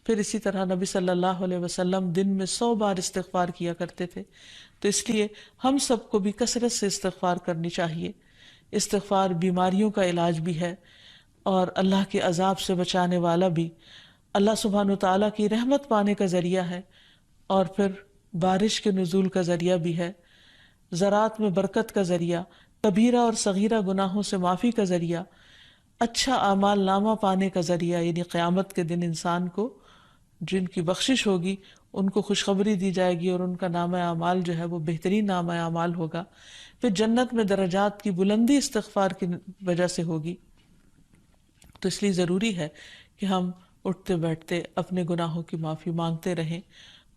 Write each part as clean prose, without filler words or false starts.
پھر اسی طرح نبی صلی اللہ علیہ وسلم دن میں 100 بار استغفار کیا کرتے تھے. تو اس لیے ہم سب کو بھی کثرت سے استغفار کرنی چاہیے. استغفار بیماریوں کا علاج بھی ہے اور اللہ کے عذاب سے بچانے والا بھی، اللہ سبحانہ وتعالیٰ کی رحمت پانے کا ذریعہ ہے، اور پھر بارش کے نزول کا ذریعہ بھی ہے، زراعت میں برکت کا ذریعہ، کبیرہ اور صغیرہ گناہوں سے معافی کا ذریعہ، اچھا اعمال نامہ پانے کا ذریعہ. یعنی قیامت کے دن انسان کو جن کی بخشش ہوگی ان کو خوشخبری دی جائے گی اور ان کا نامہ اعمال جو ہے وہ بہترین نامہ اعمال ہوگا. پھر جنت میں درجات کی بلندی استغفار کی وجہ سے ہوگی. تو اس لیے ضروری ہے کہ ہم اٹھتے بیٹھتے اپنے گناہوں کی معافی مانگتے رہیں،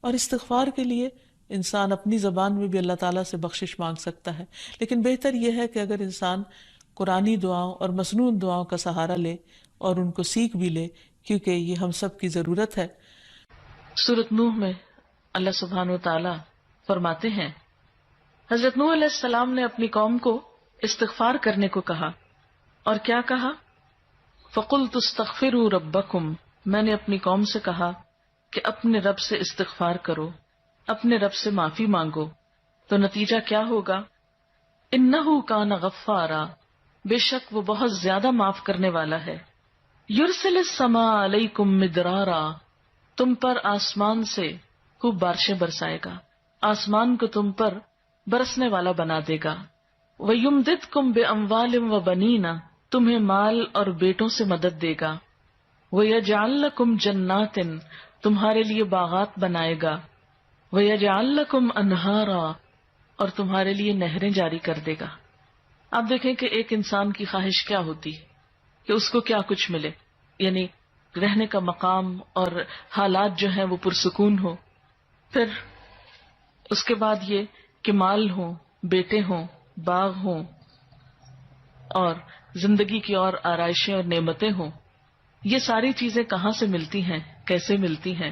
اور استغفار کے لیے انسان اپنی زبان میں بھی اللہ تعالیٰ سے بخشش مانگ سکتا ہے. لیکن بہتر یہ ہے کہ اگر انسان قرآنی دعاؤں اور مسنون دعاؤں کا سہارا لے اور ان کو سیکھ بھی لے، کیونکہ یہ ہم سب کی ضرورت ہے. سورۃ نوح میں اللہ سبحانہ و تعالیٰ فرماتے ہیں، حضرت نوح علیہ السلام نے اپنی قوم کو استغفار کرنے کو کہا، اور کیا کہا؟ فَقُلْتُ اسْتَغْفِرُوا رَبَّكُمْ، میں نے اپنی قوم سے کہا کہ اپنے رب سے استغفار کرو، اپنے رب سے معافی مانگو. تو نتیجہ کیا ہوگا؟ اِنَّهُ كَانَ غَفَّارًا، بے شک وہ بہت زیادہ معاف کرنے والا ہے. يُرْسِلِ السَّمَاءَ عَلَيْكُمْ مِدْرَارًا، تم پر آسمان سے خوب بارشیں برسائے گا، آسمان کو تم پر برسنے والا بنا دے گا. وَيُمْدِدْكُمْ بِأَمْوَالٍ وَبَنِينَ، تمہیں مال اور بیٹوں سے مدد دے گا. وَيَجْعَلْ لَكُمْ جَنَّاتٍ، تمہارے لیے باغات بنائے گا. وَيَجْعَلْ لَكُمْ أَنْهَارًا، اور تمہارے لیے نہریں جاری کر دے گا. آپ دیکھیں کہ ایک انسان کی خواہش کیا ہوتی ہے کہ اس کو کیا کچھ ملے، یعنی رہنے کا مقام اور حالات جو ہیں وہ پرسکون ہو. پھر اس کے بعد یہ کہ مال ہوں، بیٹے ہوں، باغ ہوں، اور زندگی کی اور آرائشیں اور نعمتیں ہوں. یہ ساری چیزیں کہاں سے ملتی ہیں، کیسے ملتی ہیں؟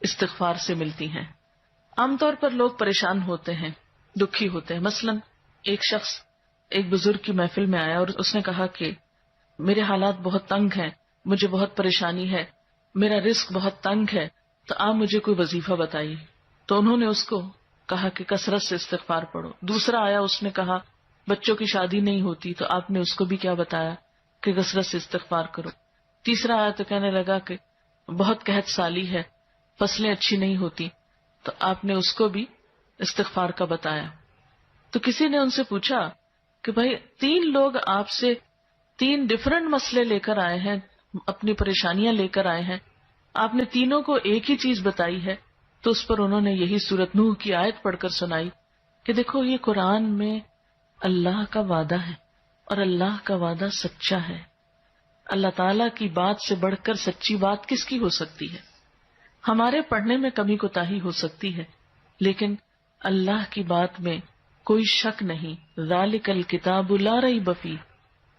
استغفار سے ملتی ہیں. عام طور پر لوگ پریشان ہوتے ہیں، دکھی ہوتے ہیں. مثلا ایک شخص ایک بزرگ کی محفل میں آیا اور اس نے کہا کہ میرے حالات بہت تنگ ہیں، مجھے بہت پریشانی ہے، میرا رزق بہت تنگ ہے، تو آپ مجھے کوئی وظیفہ بتائیے. تو انہوں نے اس کو کہا کہ کثرت سے استغفار پڑھو. دوسرا آیا، اس نے کہا بچوں کی شادی نہیں ہوتی، تو آپ نے اس کو بھی کیا بتایا کہ کثرت سے استغفار کرو. تیسرا آیا تو کہنے لگا کہ بہت قحط سالی ہے، فصلیں اچھی نہیں ہوتی، تو آپ نے اس کو بھی استغفار کا بتایا. تو کسی نے ان سے پوچھا کہ بھائی 3 لوگ آپ سے 3 ڈفرنٹ مسئلے لے کر آئے ہیں، اپنی پریشانیاں لے کر آئے ہیں، آپ نے تینوں کو ایک ہی چیز بتائی ہے. تو اس پر انہوں نے یہی سورۃ نوح کی آیت پڑھ کر سنائی کہ دیکھو یہ قرآن میں اللہ کا وعدہ ہے، اور اللہ کا وعدہ سچا ہے. اللہ تعالیٰ کی بات سے بڑھ کر سچی بات کس کی ہو سکتی ہے؟ ہمارے پڑھنے میں کمی کوتاہی ہو سکتی ہے، لیکن اللہ کی بات میں کوئی شک نہیں. ذالک الکتاب لا ریب فیہ،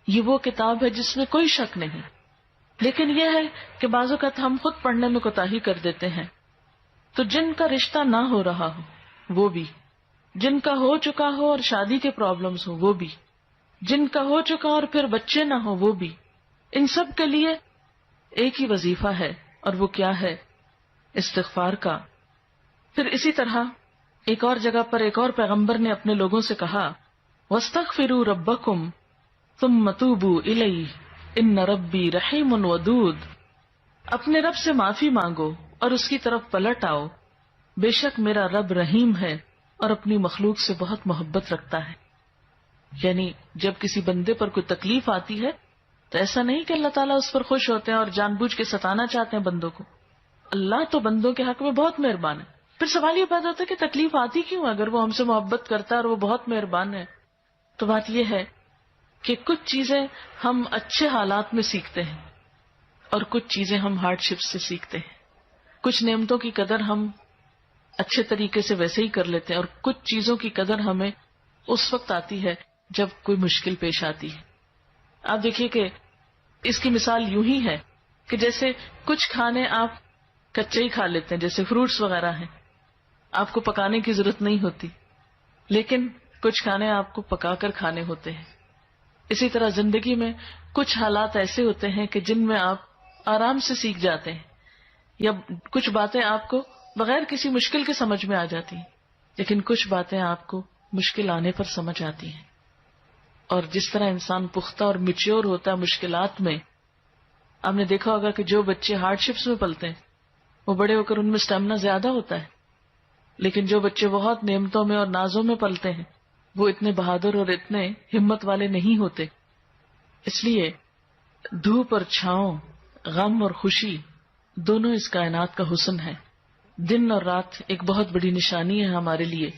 یہ وہ کتاب ہے جس میں کوئی شک نہیں. لیکن یہ ہے کہ بعض اوقات ہم خود پڑھنے میں کوتاہی کر دیتے ہیں. تو جن کا رشتہ نہ ہو رہا ہو وہ بھی، جن کا ہو چکا ہو اور شادی کے پرابلمز ہو وہ بھی، جن کا ہو چکا اور پھر بچے نہ ہو وہ بھی، ان سب کے لیے ایک ہی وظیفہ ہے، اور وہ کیا ہے؟ استغفار کا. پھر اسی طرح ایک اور جگہ پر ایک اور پیغمبر نے اپنے لوگوں سے کہا وَاسْتَغْفِرُوا رَبَّكُمْ ثُمَّ تُوبُوا إِلَيْهِ إِنَّ رَبِّي رَحِيمٌ وَدُودٌ، اپنے رب سے معافی مانگو اور اس کی طرف پلٹ آؤ، بے شک میرا رب رحیم ہے اور اپنی مخلوق سے بہت محبت رکھتا ہے. یعنی جب کسی بندے پر کوئی تکلیف آتی ہے تو ایسا نہیں کہ اللہ تعالیٰ اس پر خوش ہوتے ہیں اور جان بوجھ کے ستانا چاہتے ہیں بندوں کو. اللہ تو بندوں کے حق میں بہت مہربان ہے. پھر سوال یہ پیدا ہوتا ہے کہ تکلیف آتی کیوں؟ اگر وہ ہم سے محبت کرتا ہے اور وہ بہت مہربان ہے. تو بات یہ ہے کہ کچھ چیزیں ہم اچھے حالات میں سیکھتے ہیں اور کچھ چیزیں ہم ہارڈ شپ سے سیکھتے ہیں. کچھ نعمتوں کی قدر ہم اچھے طریقے سے ویسے ہی کر لیتے ہیں، اور کچھ چیزوں کی قدر ہمیں اس وقت آتی ہے جب کوئی مشکل پیش آتی ہے. آپ دیکھیے کہ اس کی مثال یوں ہی ہے کہ جیسے کچھ کھانے آپ کچے ہی کھا لیتے ہیں، جیسے فروٹس وغیرہ ہیں، آپ کو پکانے کی ضرورت نہیں ہوتی، لیکن کچھ کھانے آپ کو پکا کر کھانے ہوتے ہیں. اسی طرح زندگی میں کچھ حالات ایسے ہوتے ہیں کہ جن میں آپ آرام سے سیکھ جاتے ہیں. یا کچھ باتیں آپ کو بغیر کسی مشکل کے سمجھ میں آ جاتی ہیں، لیکن کچھ باتیں آپ کو مشکل آنے پر سمجھ آتی ہیں. اور جس طرح انسان پختہ اور میچیور ہوتا ہے مشکلات میں، آپ نے دیکھا ہوگا کہ جو بچے ہارڈ شپس میں پلتے ہیں وہ بڑے ہو کر ان میں اسٹیمنا زیادہ ہوتا ہے، لیکن جو بچے بہت نعمتوں میں اور نازوں میں پلتے ہیں وہ اتنے بہادر اور اتنے ہمت والے نہیں ہوتے. اس لیے دھوپ اور چھاؤں، غم اور خوشی، دونوں اس کائنات کا حسن ہے. دن اور رات ایک بہت بڑی نشانی ہے ہمارے لیے.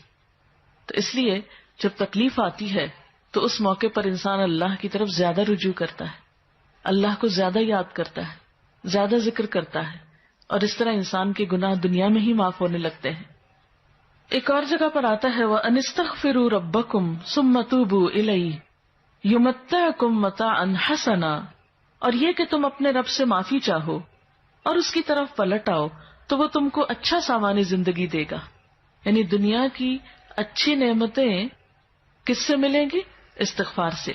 تو اس لیے جب تکلیف آتی ہے تو اس موقع پر انسان اللہ کی طرف زیادہ رجوع کرتا ہے، اللہ کو زیادہ یاد کرتا ہے، زیادہ ذکر کرتا ہے، اور اس طرح انسان کے گناہ دنیا میں ہی معاف ہونے لگتے ہیں. ایک اور جگہ پر آتا ہے وَأَنِ اسْتَغْفِرُوا رَبَّكُمْ ثُمَّ تُوبُوا إِلَيْهِ يُمَتِّعْكُم مَّتَاعًا حَسَنًا، اور یہ کہ تم اپنے رب سے معافی چاہو اور اس کی طرف پلٹ آؤ تو وہ تم کو اچھا سامان زندگی دے گا. یعنی دنیا کی اچھی نعمتیں کس سے ملیں گی؟ استغفار سے.